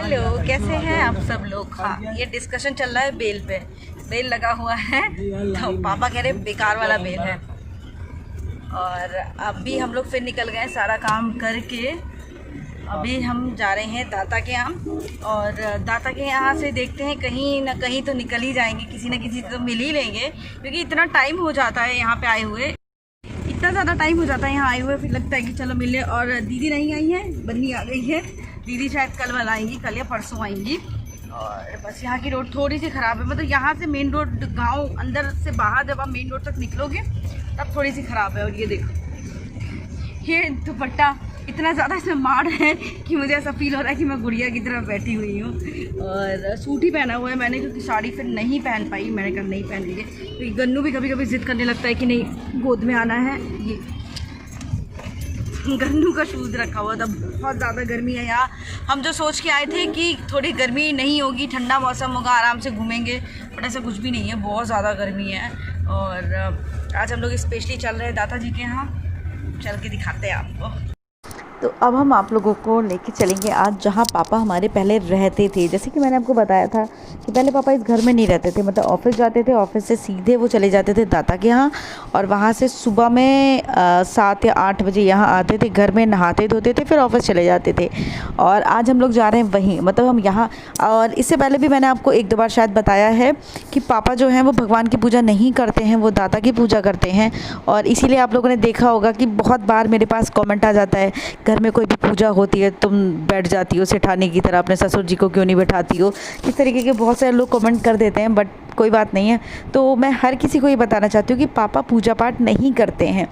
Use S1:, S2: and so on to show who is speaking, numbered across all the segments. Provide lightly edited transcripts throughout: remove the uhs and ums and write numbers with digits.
S1: Hello, कैसे हैं आप सब लोग। हाँ, ये डिस्कशन चल रहा है बेल पे। बेल लगा हुआ है तो पापा कह रहे बेकार वाला बेल है। और अभी हम लोग फिर निकल गए सारा काम करके। अभी हम जा रहे हैं दाता के यहाँ, और दाता के यहाँ से देखते हैं कहीं ना कहीं तो निकल ही जाएंगे, किसी न किसी तो मिल ही लेंगे, क्योंकि इतना टाइम हो जाता है यहाँ पे आए हुए, इतना ज़्यादा टाइम हो जाता है यहाँ आए हुए, फिर लगता है कि चलो मिले। और दीदी नहीं आई है, बन्नी आ गई है। दीदी शायद कल वाला आएंगी, कल या परसों आएंगी। और बस यहाँ की रोड थोड़ी सी ख़राब है, मतलब यहाँ से मेन रोड, गांव अंदर से बाहर जब आप मेन रोड तक निकलोगे तब थोड़ी सी ख़राब है। और ये देखो, ये दुपट्टा इतना ज़्यादा इसमें मार है कि मुझे ऐसा फील हो रहा है कि मैं गुड़िया की तरह बैठी हुई हूँ। और सूट ही पहना हुआ है मैंने, क्योंकि साड़ी फिर नहीं पहन पाई। मैंने कहा नहीं पहन लीजिए, तो गन्नू भी कभी कभी ज़िद करने लगता है कि नहीं गोद में आना है। ये गन्नू का शूज़ रखा हुआ था। बहुत ज़्यादा गर्मी है यहाँ। हम जो सोच के आए थे कि थोड़ी गर्मी नहीं होगी, ठंडा मौसम होगा, आराम से घूमेंगे, बट ऐसा कुछ भी नहीं है, बहुत ज़्यादा गर्मी है। और आज हम लोग स्पेशली चल रहे हैं दादा जी के यहाँ, चल के दिखाते हैं आपको।
S2: तो अब हम आप लोगों को लेके चलेंगे आज जहाँ पापा हमारे पहले रहते थे। जैसे कि मैंने आपको बताया था कि पहले पापा इस घर में नहीं रहते थे, मतलब ऑफिस जाते थे, ऑफिस से सीधे वो चले जाते थे दाता के यहाँ, और वहाँ से सुबह में 7 या 8 बजे यहाँ आते थे, घर में नहाते धोते थे, फिर ऑफिस चले जाते थे। और आज हम लोग जा रहे हैं वहीं, मतलब हम यहाँ। और इससे पहले भी मैंने आपको 1-2 बार शायद बताया है कि पापा जो हैं वो भगवान की पूजा नहीं करते हैं, वो दाता की पूजा करते हैं। और इसीलिए आप लोगों ने देखा होगा कि बहुत बार मेरे पास कमेंट आ जाता है, घर में कोई भी पूजा होती है तुम बैठ जाती हो सेठानी की तरह, अपने ससुर जी को क्यों नहीं बैठाती हो। इस तरीके के बहुत सारे लोग कमेंट कर देते हैं, बट कोई बात नहीं है। तो मैं हर किसी को ये बताना चाहती हूँ कि पापा पूजा पाठ नहीं करते हैं।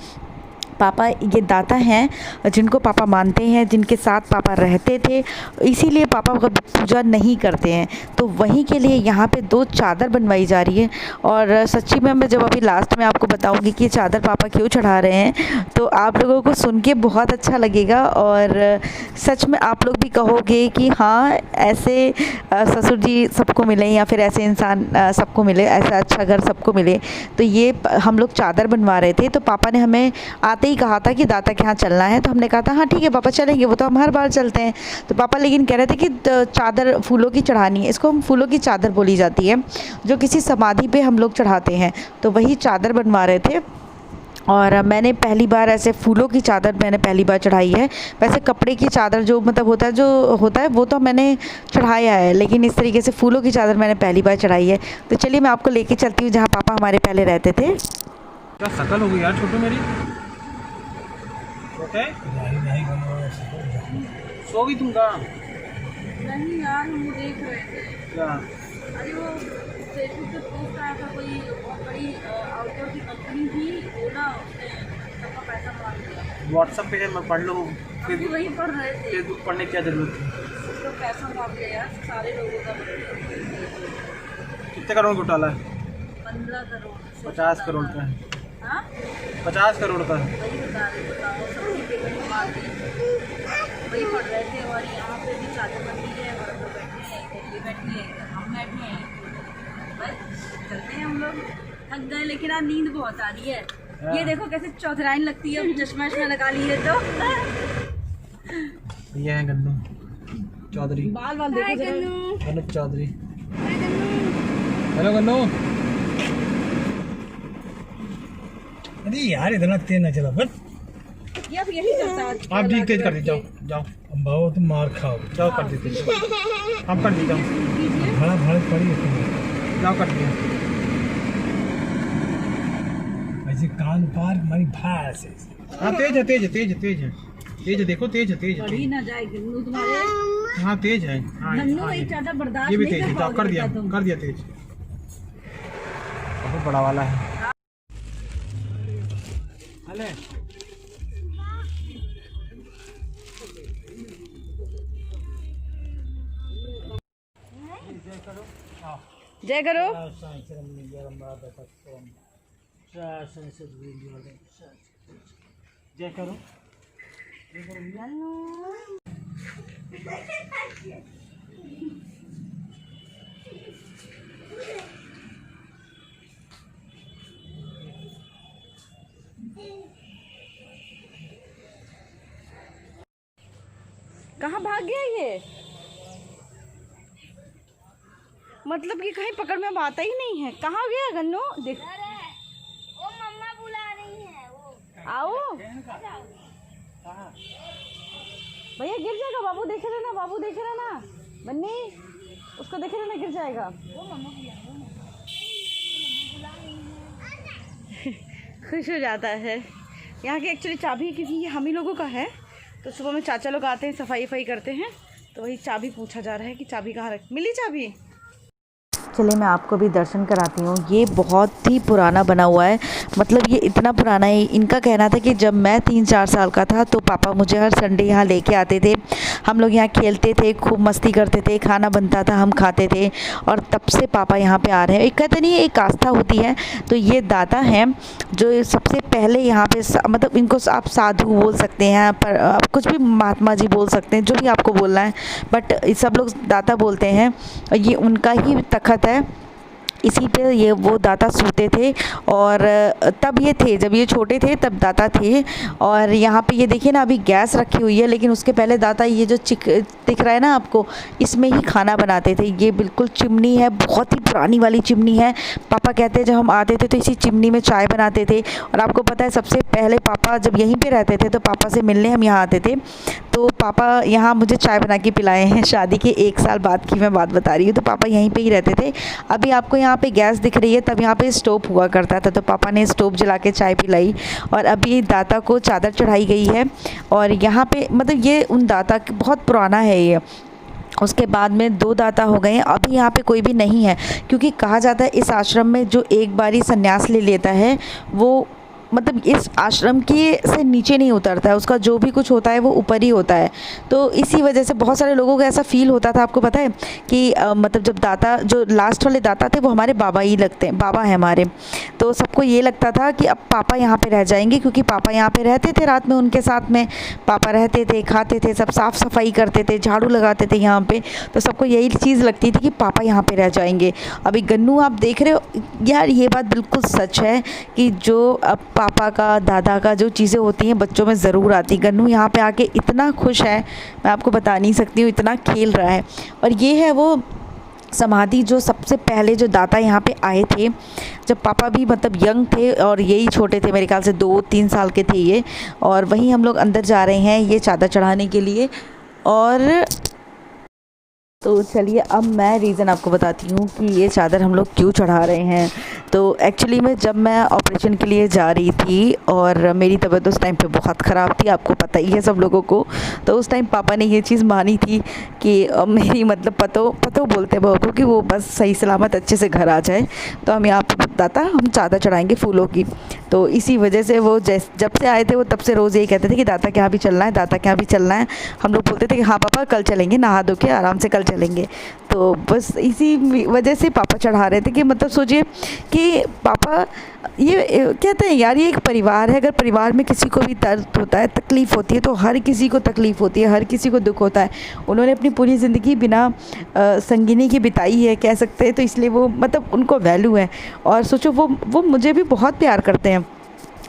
S2: पापा ये दाता हैं जिनको पापा मानते हैं, जिनके साथ पापा रहते थे, इसीलिए पापा का पूजा नहीं करते हैं। तो वहीं के लिए यहाँ पे 2 चादर बनवाई जा रही है। और सच्ची में मैं जब अभी लास्ट में आपको बताऊँगी कि ये चादर पापा क्यों चढ़ा रहे हैं, तो आप लोगों को सुन के बहुत अच्छा लगेगा। और सच में आप लोग भी कहोगे कि हाँ, ऐसे ससुर जी सबको मिले, या फिर ऐसे इंसान सबको मिले, ऐसा अच्छा घर सबको मिले। तो ये हम लोग चादर बनवा रहे थे, तो पापा ने हमें आते ही कहा था कि दाता के यहाँ चलना है। तो हमने कहा था हाँ ठीक है पापा चलेंगे, वो तो हम हर बार चलते हैं। तो पापा लेकिन कह रहे थे कि चादर फूलों की चढ़ानी है, इसको हम फूलों की चादर बोली जाती है, जो किसी समाधि पे हम लोग चढ़ाते हैं। तो वही चादर बनवा रहे थे। और मैंने पहली बार ऐसे फूलों की चादर मैंने पहली बार चढ़ाई है। वैसे कपड़े की चादर जो मतलब होता है वो तो मैंने चढ़ाया है, लेकिन इस तरीके से फूलों की चादर मैंने पहली बार चढ़ाई है। तो चलिए मैं आपको लेके चलती हूँ जहाँ पापा हमारे पहले रहते थे।
S3: क्या शकल हो गई यार छोटू मेरी। ओके सो गई तुम कहाँ?
S1: नहीं यार, हम देख रहे थे।
S3: क्या?
S1: अरे वो फेसबुक पे पोस्ट आया था, कोई बहुत बड़ी आउटडोर की कंपनी थी, वो ना उसने सबका पैसा मार दिया।
S3: व्हाट्सएप पे है, मैं पढ़ लूँ।
S1: अभी वही पढ़ रहे थे।
S3: फेसबुक पढ़ने की क्या जरूरत थी?
S1: उसका पैसा मार दिया यार, सारे लोगों का।
S3: कितने करोड़ घोटाला है?
S1: 15 करोड़
S3: 50 करोड़ का है।
S1: हाँ
S3: 50 करोड़ का है।
S1: वही बता रहे, बताओ, सबकी पेमेंट मार दी। वही पढ़ रहे थे। और यहाँ पे भी चादर बन रही है, और लोग बैठे हैं, इधर भी बैठे हैं, हम बैठे हैं, बस चलते हैं हम लोग। थक गए, लेकिन आज नींद बहुत आ रही है। ये देखो कैसे चौधराइन लगती है, चश्मा वश्मा लगा लिए तो।
S3: ये है गन्नू चौधरी।
S1: बाल बाल देखो जरा।
S3: गन्नू चौधरी। हेलो गन्नू।
S4: अरे यार इतना तेज ना चला बस।
S1: ये अब यही करता है।
S3: आप ठीक तेज कर दी, जाओ जाओ
S4: भाव तुम मार खाओ।
S3: जाओ कर देते, हम कर दी, जाओ
S4: भाड़ा भाड़ा पड़ी है तुम्हें।
S3: जाओ कर दिया।
S4: ऐसे कान पार मारी भाड़ से।
S3: हाँ तेज है, तेज है, तेज है, तेज है, तेज है, देखो तेज है, तेज है,
S1: पढ़ी ना जाए गन्नू तुम्हारे।
S3: हाँ तेज है। हाँ
S1: गन्नू
S3: हाँ,
S1: एक ज़्यादा बर्दाश्त
S3: ये भी
S1: नहीं
S3: तेज है,
S1: कर
S3: जाओ कर
S1: पाओगे
S3: दिया,
S1: बेटा तुम।
S3: कर दिया तेज। बहुत बड़ा वाला है। अले
S1: जय करो।
S3: जय करो।
S1: कहाँ भाग गया ये? मतलब कि कहीं पकड़ में अब आता ही नहीं है। कहाँ गया गन्नू? देख
S5: वो मम्मा बुला रही है वो।
S1: आओ भैया, गिर जाएगा बाबू, देखे रहना, बाबू देखे रहना, बन्नी उसको देखे रहना, गिर जाएगा। खुश हो जाता है। यहाँ की एक्चुअली चाबी क्योंकि हम ही लोगों का है, तो सुबह में चाचा लोग आते हैं, सफाई वफाई करते हैं, तो वही चाबी पूछा जा रहा है कि चाबी कहाँ रख, मिली चाबी?
S2: चलिए मैं आपको भी दर्शन कराती हूँ। ये बहुत ही पुराना बना हुआ है, मतलब ये इतना पुराना है। इनका कहना था कि जब मैं 3-4 साल का था तो पापा मुझे हर संडे यहाँ लेके आते थे, हम लोग यहाँ खेलते थे, खूब मस्ती करते थे, खाना बनता था, हम खाते थे, और तब से पापा यहाँ पे आ रहे हैं। एक कहते नहीं, एक आस्था होती है। तो ये दादा हैं जो सबसे पहले यहाँ पे, मतलब इनको आप साधु बोल सकते हैं, पर आप कुछ भी महात्मा जी बोल सकते हैं, जो भी आपको बोलना है, बट सब लोग दादा बोलते हैं। और ये उनका ही तखत है, इसी पे ये वो दाता सोते थे। और तब ये थे, जब ये छोटे थे तब दाता थे। और यहाँ पे ये देखिए ना, अभी गैस रखी हुई है, लेकिन उसके पहले दाता ये जो दिख रहा है ना आपको, इसमें ही खाना बनाते थे। ये बिल्कुल चिमनी है, बहुत ही पुरानी वाली चिमनी है। पापा कहते हैं जब हम आते थे तो इसी चिमनी में चाय बनाते थे। और आपको पता है सबसे पहले पापा जब यहीं पे रहते थे तो पापा से मिलने हम यहाँ आते थे, तो पापा यहाँ मुझे चाय बना के पिलाए हैं। शादी के 1 साल बाद की मैं बात बता रही हूँ। तो पापा यहीं पे ही रहते थे। अभी आपको यहाँ पे गैस दिख रही है, तब यहाँ पे स्टोव हुआ करता था, तो पापा ने स्टोव जला के चाय पिलाई। और अभी दाता को चादर चढ़ाई गई है। और यहाँ पे मतलब ये उन दाता बहुत पुराना है ये। उसके बाद में 2 दाता हो गए हैं, अभी यहाँ पे कोई भी नहीं है, क्योंकि कहा जाता है इस आश्रम में जो एक बारी संन्यास ले लेता है वो मतलब इस आश्रम के से नीचे नहीं उतरता है, उसका जो भी कुछ होता है वो ऊपर ही होता है। तो इसी वजह से बहुत सारे लोगों को ऐसा फील होता था, आपको पता है कि मतलब जब दाता, जो लास्ट वाले दाता थे वो हमारे बाबा ही लगते हैं, बाबा हैं हमारे। तो सबको ये लगता था कि अब पापा यहाँ पे रह जाएंगे, क्योंकि पापा यहाँ पे रहते थे रात में, उनके साथ में पापा रहते थे, खाते थे, सब साफ़ सफाई करते थे, झाड़ू लगाते थे यहाँ पे। तो सबको यही चीज़ लगती थी कि पापा यहाँ पे रह जाएंगे। अभी गन्नू आप देख रहे हो यार, ये बात बिल्कुल सच है कि जो अब पापा का, दादा का जो चीज़ें होती हैं बच्चों में ज़रूर आती। गन्नू यहाँ पे आके इतना खुश है, मैं आपको बता नहीं सकती हूँ, इतना खेल रहा है। और ये है वो समाधि जो सबसे पहले जो दाता यहाँ पे आए थे, जब पापा भी मतलब यंग थे और यही छोटे थे, मेरे ख्याल से 2-3 साल के थे ये। और वहीं हम लोग अंदर जा रहे हैं ये चादर चढ़ाने के लिए। और तो चलिए अब मैं रीज़न आपको बताती हूँ कि ये चादर हम लोग क्यों चढ़ा रहे हैं। तो एक्चुअली में जब मैं ऑपरेशन के लिए जा रही थी और मेरी तबीयत उस टाइम पे बहुत ख़राब थी, आपको पता ही है सब लोगों को। तो उस टाइम पापा ने ये चीज़ मानी थी कि मेरी मतलब पतो बोलते हैं बहू को कि वो बस सही सलामत अच्छे से घर आ जाए, तो हम यहाँ पर दाता हम चादर चढ़ाएँगे फूलों की। तो इसी वजह से वो जब से आए थे वो तब से रोज़ यही कहते थे कि दाता के यहाँ भी चलना है, दाता के यहाँ भी चलना है। हम लोग बोलते थे कि हाँ पापा कल चलेंगे, नहा धो के आराम से कल चलेंगे। तो बस इसी वजह से पापा चढ़ा रहे थे कि मतलब सोचिए कि पापा ये कहते हैं यार, ये एक परिवार है, अगर परिवार में किसी को भी दर्द होता है, तकलीफ़ होती है, तो हर किसी को तकलीफ़ होती है, हर किसी को दुख होता है। उन्होंने अपनी पूरी ज़िंदगी बिना संगिनी की बिताई है कह सकते हैं, तो इसलिए वो मतलब उनको वैल्यू है। और सोचो वो मुझे भी बहुत प्यार करते हैं,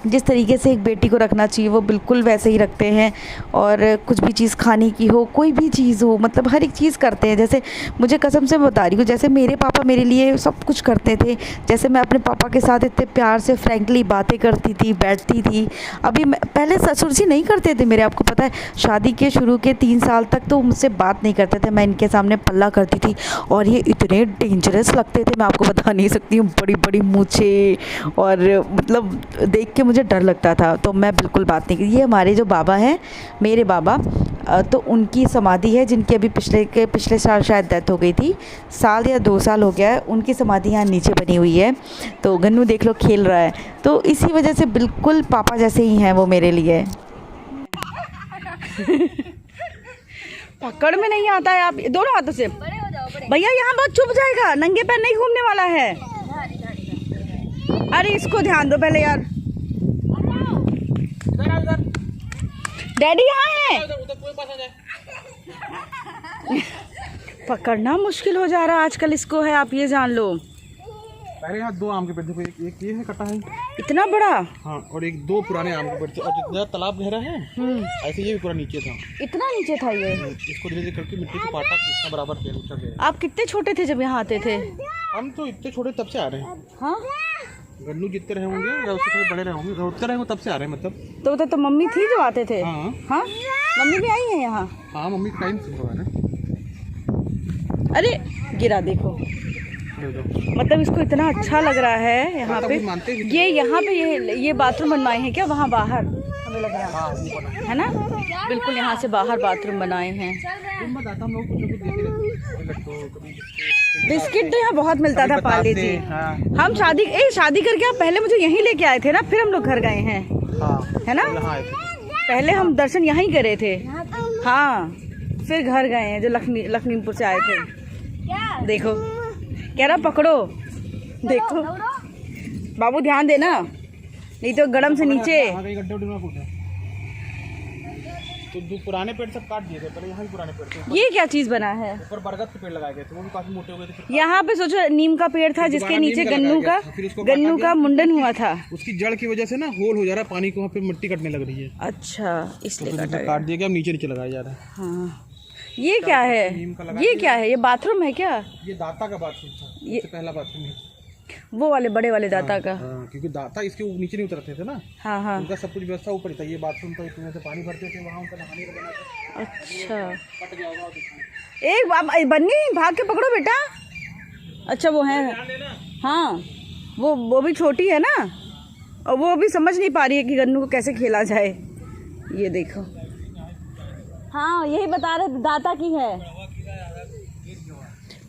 S2: जिस तरीके से एक बेटी को रखना चाहिए वो बिल्कुल वैसे ही रखते हैं। और कुछ भी चीज़ खाने की हो, कोई भी चीज़ हो, मतलब हर एक चीज़ करते हैं। जैसे मुझे कसम से बता रही हूँ, जैसे मेरे पापा मेरे लिए सब कुछ करते थे, जैसे मैं अपने पापा के साथ इतने प्यार से फ्रैंकली बातें करती थी, बैठती थी। अभी पहले ससुर जी नहीं करते थे मेरे, आपको पता है शादी के शुरू के 3 साल तक तो मुझसे बात नहीं करते थे, मैं इनके सामने पल्ला करती थी। और ये इतने डेंजरस लगते थे, मैं आपको बता नहीं सकती हूँ, बड़ी बड़ी मूँछें, और मतलब देख के मुझे डर लगता था, तो मैं बिल्कुल बात नहीं की। ये हमारे जो बाबा हैं, मेरे बाबा, तो उनकी समाधि है, जिनकी अभी पिछले साल शायद डेथ हो गई थी, साल या 2 साल हो गया है। उनकी समाधि यहाँ नीचे बनी हुई है। तो गन्नू देख लो खेल रहा है, तो इसी वजह से बिल्कुल पापा जैसे ही हैं वो मेरे लिए।
S1: पकड़ में नहीं आता है, आप दोनों हाथों से भैया, यहाँ बहुत चुभ जाएगा, नंगे पैर नहीं घूमने वाला है। अरे इसको ध्यान दो पहले यार, डैडी यहाँ है। पकड़ना मुश्किल हो जा रहा है आजकल इसको, है आप ये जान लो।
S3: अरे यहाँ 2 आम के पेड़ देखो, एक ये है कटा है।
S1: इतना बड़ा?
S3: हाँ, और एक 2 पुराने आम के पेड़ थे, और जितना तालाब गहरा है ऐसे ये भी पूरा नीचे था।
S1: इतना नीचे था ये?
S3: इसको धीरे धीरे करके मिट्टी से पाटा इतना बराबर थे, ऊंचा गया।
S1: आप कितने छोटे थे जब यहाँ आते थे?
S3: हम तो इतने छोटे तब से आ रहे हैं।
S1: हाँ,
S3: गन्नू जितने रहे होंगे या उससे थोड़े बड़े रहे होंगे, रोते रहे होंगे तब से आ रहे हैं मतलब।
S1: तो मम्मी थी जो आते थे?
S3: हाँ
S1: हाँ, मम्मी भी आई है यहाँ?
S3: हाँ, मम्मी टाइम से हो रहा है।
S1: अरे गिरा देखो, मतलब इसको इतना अच्छा लग रहा है यहाँ पे। ये यहाँ पे ये बाथरूम बनवाए हैं क्या? वहाँ बाहर हमें लग रहा है ना, बिल्कुल यहाँ से बाहर बाथरूम बनाए हैं। बिस्किट तो यहाँ बहुत मिलता था, पाली जी। हम शादी करके आप पहले मुझे यहीं लेके आए थे ना, फिर हम लोग घर गए हैं, है ना? पहले हम दर्शन यहीं करे थे, हाँ, फिर घर गए हैं जो लखनऊपुर से आए थे। देखो कह रहा पकड़ो, देखो बाबू ध्यान देना, नहीं तो गड़म से नीचे।
S3: तो 2 पुराने पेड़ सब काट दिए थे, पहले यहाँ भी पुराने पेड़ थे।
S1: ये क्या चीज बना है?
S3: ऊपर बरगद के पेड़ लगाए गए थे, वो भी काफी मोटे हो गए थे।
S1: यहाँ पे सोचो नीम का पेड़ था जिसके नीचे गन्नू का मुंडन हुआ था।
S3: उसकी जड़ की वजह से ना होल हो जा रहा है, पानी को वहाँ पे मिट्टी कटने लग रही है।
S1: अच्छा, इसलिए
S3: काट दिया गया, अब नीचे नीचे लगाया जा रहा है।
S1: हाँ, ये क्या है? ये क्या है? ये बाथरूम है क्या?
S3: ये दाता का बाथरूम था, ये पहला बाथरूम है।
S1: वो वाले बड़े वाले दाता का?
S3: हाँ, क्योंकि दाता इसके नीचे नहीं उतरते थे ना।
S1: हाँ हाँ,
S3: उनका सब कुछ व्यवस्था ऊपर ही था। ये बाथरूम था, इसमें से पानी भरते थे, वहाँ उनका नहाने का बना था।
S1: अच्छा,
S3: कट गया होगा।
S1: एक बन्नी भाग के पकड़ो बेटा। अच्छा वो है, हाँ, वो भी छोटी है ना, और वो भी समझ नहीं पा रही है कि गन्नू को कैसे खेला जाए। ये देखो, हाँ यही बता रहे दाता की है।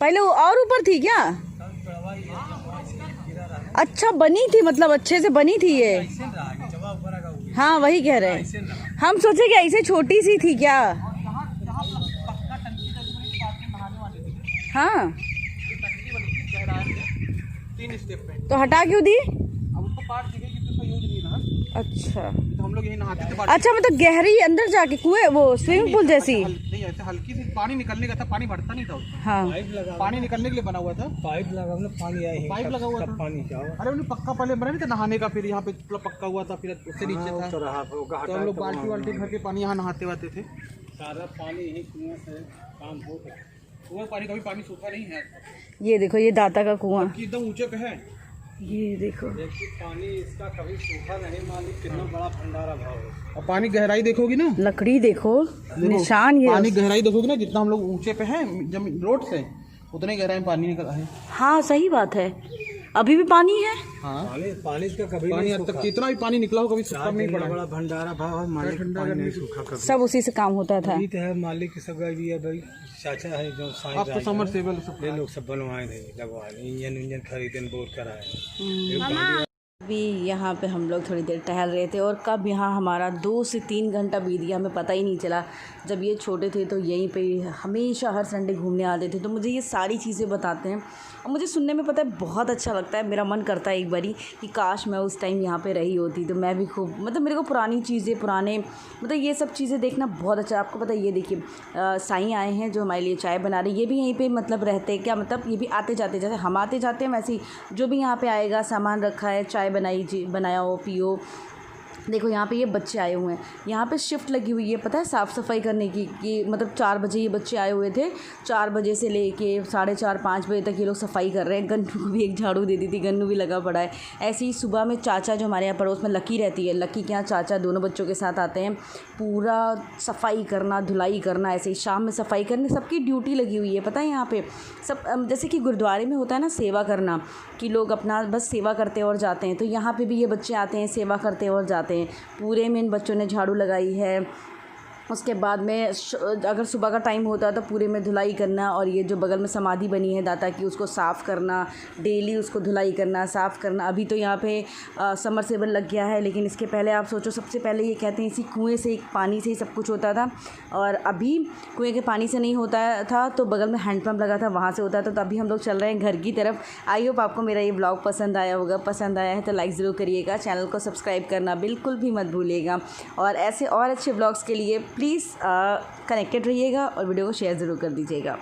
S1: पहले वो और ऊपर थी क्या? अच्छा बनी थी, मतलब अच्छे से बनी थी ये। हाँ वही कह रहे हैं, हम सोचे कि ऐसे छोटी सी थी क्या। हाँ,
S3: 3 स्टेप पे।
S1: तो हटा क्यों दी?
S3: अब उसको पार्ट दी गई क्योंकि उसका यूज नहीं रहा।
S1: अच्छा,
S3: तो हम लोग यही नहाते थे।
S1: अच्छा मतलब गहरी अंदर जाके कुएं, वो स्विमिंग पूल जैसी?
S3: नहीं, ऐसे हल्की सी पानी निकलने का था, पानी भरता नहीं था उसमें।
S1: हाँ,
S3: पानी निकलने के लिए बना हुआ था।
S4: पाइप लगा पानी आए
S3: पाइप लगा हुआ था,
S4: पानी क्या
S3: अरे उन्हें पक्का पहले बना नहीं था नहाने का, फिर यहाँ पे पूरा पक्का हुआ था, फिर उससे नीचे था। तो हम लोग बाल्टी वाल्टी भर के पानी यहाँ नहाते वाते थे।
S4: सारा पानी ही कुएं से काम हो गया।
S3: कुएं पानी कभी पानी सूखा नहीं है।
S1: ये देखो ये दाता का कुआं,
S3: एकदम ऊंचे पे है।
S1: ये देखो
S4: पानी इसका कभी सूखा नहीं, मालिक कितना बड़ा भंडारा भाव है।
S3: और पानी गहराई देखोगी ना,
S1: लकड़ी देखो, निशान ये।
S3: पानी गहराई देखोगी ना, जितना हम लोग ऊंचे पे हैं जमीन रोड से, उतने गहराई में पानी निकला है।
S1: हाँ सही बात है, अभी भी पानी है।
S3: हाँ,
S4: पानी इसका कभी
S3: पानी अब तक कितना भी पानी निकला हो कभी सूखा नहीं पड़ा।
S4: बड़ा भंडारा भाव है, मालिक पानी नहीं सूखा कभी।
S1: सब उसी से काम होता था।
S4: तो है मालिक की सब भी है भाई, चाचा है जो
S3: अब तो समर सेवल सब
S4: ये लोग सब बनवाए थे, लगवाए इंजन खरीदे, बोर कराए।
S1: अभी यहाँ पे हम लोग थोड़ी देर टहल रहे थे, और कब यहाँ हमारा 2 से 3 घंटा बीत गया हमें पता ही नहीं चला। जब ये छोटे थे तो यहीं पे हमेशा हर संडे घूमने आते थे, तो मुझे ये सारी चीज़ें बताते हैं और मुझे सुनने में पता है बहुत अच्छा लगता है। मेरा मन करता है एक बारी कि काश मैं उस टाइम यहाँ पे रही होती तो मैं भी खूब, मतलब मेरे को पुरानी चीज़ें, पुराने मतलब ये सब चीज़ें देखना बहुत अच्छा। आपको पता है ये देखिए साईं आए हैं जो हमारे लिए चाय बना रहे, ये भी यहीं पे मतलब रहते हैं क्या, मतलब ये भी आते जाते, जैसे हम आते जाते हैं वैसे ही जो भी यहाँ पे आएगा सामान रखा है, चाय बनाया हो पियो। देखो यहाँ पे ये बच्चे आए हुए हैं, यहाँ पे शिफ्ट लगी हुई है पता है साफ़ सफाई करने की, कि मतलब 4 बजे ये बच्चे आए हुए थे, 4 बजे से लेके 4:30-5 बजे तक ये लोग सफाई कर रहे हैं। गन्नू को भी एक झाड़ू दे दी थी, गन्नू भी लगा पड़ा है। ऐसे ही सुबह में चाचा जो हमारे यहाँ पड़ोस में लकी रहती है, लकी के यहाँ चाचा दोनों बच्चों के साथ आते हैं, पूरा सफाई करना, धुलाई करना, ऐसे ही शाम में सफाई करनी, सबकी ड्यूटी लगी हुई है पता है यहाँ पे सब। जैसे कि गुरुद्वारे में होता है ना सेवा करना, कि लोग अपना बस सेवा करते और जाते हैं, तो यहाँ पे भी ये बच्चे आते हैं, सेवा करते और जाते हैं। पूरे में इन बच्चों ने झाड़ू लगाई है। उसके बाद में अगर सुबह का टाइम होता है तो पूरे में धुलाई करना, और ये जो बगल में समाधि बनी है दाता की उसको साफ़ करना, डेली उसको धुलाई करना, साफ़ करना। अभी तो यहाँ पे समरसेबल लग गया है, लेकिन इसके पहले आप सोचो, सबसे पहले ये कहते हैं इसी कुएं से, पानी से ही सब कुछ होता था, और अभी कुएं के पानी से नहीं होता था, तो बगल में हैंडपम्प लगा था वहाँ से होता था। तो अभी हम लोग चल रहे हैं घर की तरफ। आई होप आपको मेरा ये ब्लॉग पसंद आया होगा, पसंद आया है तो लाइक ज़रूर करिएगा, चैनल को सब्सक्राइब करना बिल्कुल भी मत भूलिएगा, और ऐसे और अच्छे ब्लॉग्स के लिए प्लीज़ कनेक्टेड रहिएगा और वीडियो को शेयर ज़रूर कर दीजिएगा।